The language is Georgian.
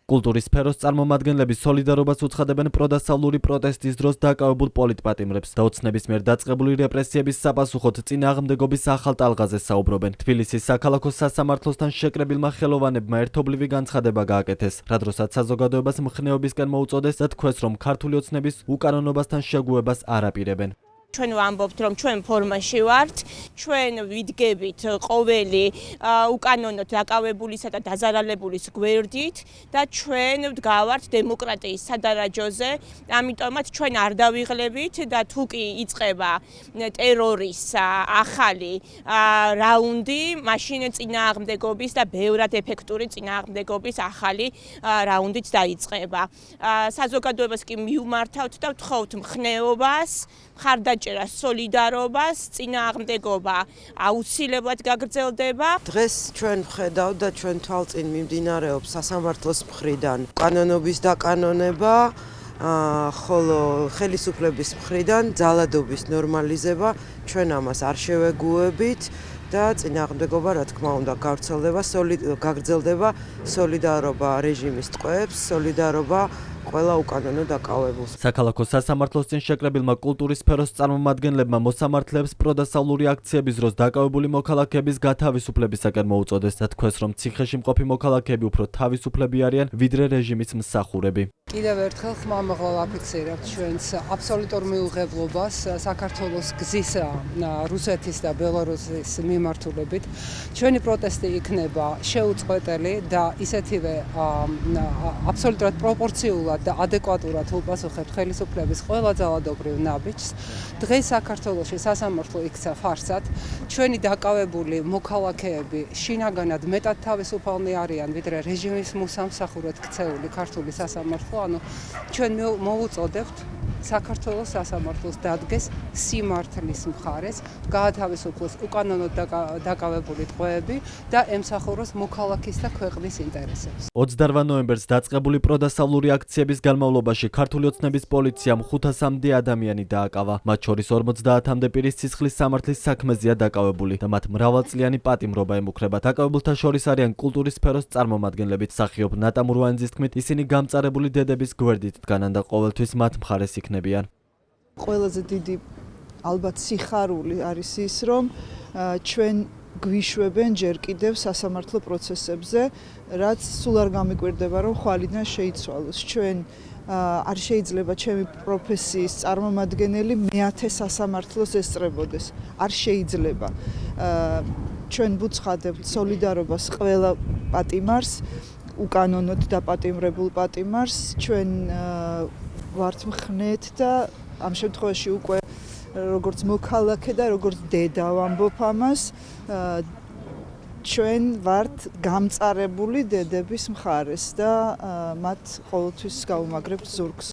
კულტურის სფეროს წარმომადგენლები სოლიდარობას უცხადებენ პროდასავლური პროტესტის დროს დაკავებულ პოლიტპატიმრებს და ოცნების მიერ დაწყებული რეპრესიების საპასუხოდ წინააღმდეგობის ახალ ტალღაზე საუბრობენ. თბილისის საქალაქო სასამართლოსთან შეკრებილმა ხელოვანებმა ერთობლივი განცხადება გააკეთეს, რა დროსაც საზოგადოებას მხნეობისკენ მოუწოდეს და თქვეს, რომ ქართული ოცნების უკანონობასთან შეგუებას არ აპირებენ. ჩვენ ვამბობთ, რომ ჩვენ ფორმაში ვართ, ჩვენ ვიდგებით ყოველი უკანონოდ დაკავებულისა და დაზარალებულის გვერდით და ჩვენ ვდგავართ დემოკრატიის სადარაჯოზე, ამიტომაც ჩვენ არ დავიღლებით და თუ კი იწყება ტერორის ახალი რაუნდი, მაშინ წინააღმდეგობის და ბევრად ეფექტური წინააღმდეგობის ახალი რაუნდიც დაიწყება. საზოგადოებას კი მივმართავთ და ვთხოვთ მხნეობას, მხარდაჭერას, სოლიდარობას, წინააღმდეგობა აუცილებლად გაგრძელდება. დღეს ჩვენ ვხედავთ და ჩვენ თვალწინ მიმდინარეობს სასამართლოს მხრიდან კანონობის დაკანონება, ხოლო ხელისუფლების მხრიდან ძალადობის ნორმალიზება. ჩვენ ამას არ შევეგუებით და წინააღმდეგობა, რა თქმა უნდა, გაგრძელდება სოლიდარობა რეჟიმის ტყვეებს, სოლიდარობა ყველა უკანონო დაკავებულს. საქალაქო სასამართლოს წინ შეკრებილმა კულტურის სფეროს წარმომადგენლებმა მოსამართლეებს პროდასავლური აქციების დროს დაკავებული მოქალაქეების გათავისუფლებისაკენ მოუწოდეს და თქვეს, რომ ციხეში მყოფი მოქალაქეები უფრო თავისუფლები არიან, ვიდრე რეჟიმის მსახურები. კიდევ ერთხელ ხმამაღლა ვაფიქსირებთ ჩვენს აბსოლუტურ მიუღებლობას საქართველოს გზის რუსეთის და ბელარუსის მიმართულებით. ჩვენი პროტესტი იქნება შეუწყვეტელი და ისეთივე აბსოლუტურად პროპორციულად და ადეკვატურად უპასუხებთ ხელისუფლების ყველა ძალადობრივ ნაბიჯს. დღეს საქართველოში სასამართლო იქცა ფარსად. ჩვენი დაკავებული მოქალაქეები შინაგანად მეტად თავისუფალნი არიან, ვიდრე რეჟიმის მოსამსახურედ ქცეული ქართული სასამართლო. ანუ ჩვენ მოვუწოდებთ საქართველოს სასამართლოს დადგეს სიმართლის მხარეს, გაათავისუფლოს უკანონოდ დაკავებული ტყვეები და ემსახუროს მოქალაქის და ქვეყნის ინტერესებს. 28 ნოემბერს დაწყებული პროდასავლური აქციების განმავლობაში ქართული ოცნების პოლიციამ 500-მდე ადამიანი დააკავა. მათ შორის 50-მდე პირის სისხლის სამართლის საქმეზეა დაკავებული და მათ მრავალწლიანი პატიმრობა ემუქრება. დაკავებულთა შორის არიან კულტურის სფეროს წარმომადგენლები. მსახიობ ნატა მურვანიძის თქმით, ისინი გამწარებული დედების გვერდით დგანან და ყოველთვის მათ მხარეს იქნებიან. ყველაზე დიდი ალბათ სიხარული არის ის, რომ ჩვენ გვიშვებენ ჯერ კიდევ სასამართლო პროცესებზე, რაც სულ არ გამიკვირდება, რომ ხვალიდან შეიცვალოს. ჩვენ არ შეიძლება ჩემი პროფესიის წარმომადგენელი მეათე სასამართლოს ესწრებოდეს. არ შეიძლება. ჩვენ ვუცხადებთ სოლიდარობას ყველა პატიმარს, უკანონოდ დაპატიმრებულ პატიმარს. ჩვენ ვართ მხნეთ და ამ შემთხვევაში უკვე როგორც მოქალაქე და როგორც დედა ვამბობ ამას, ჩვენ ვართ გამწარებული დედების მხარეს და მათ ყოველთვის გავუმაგრებთ ზურგს.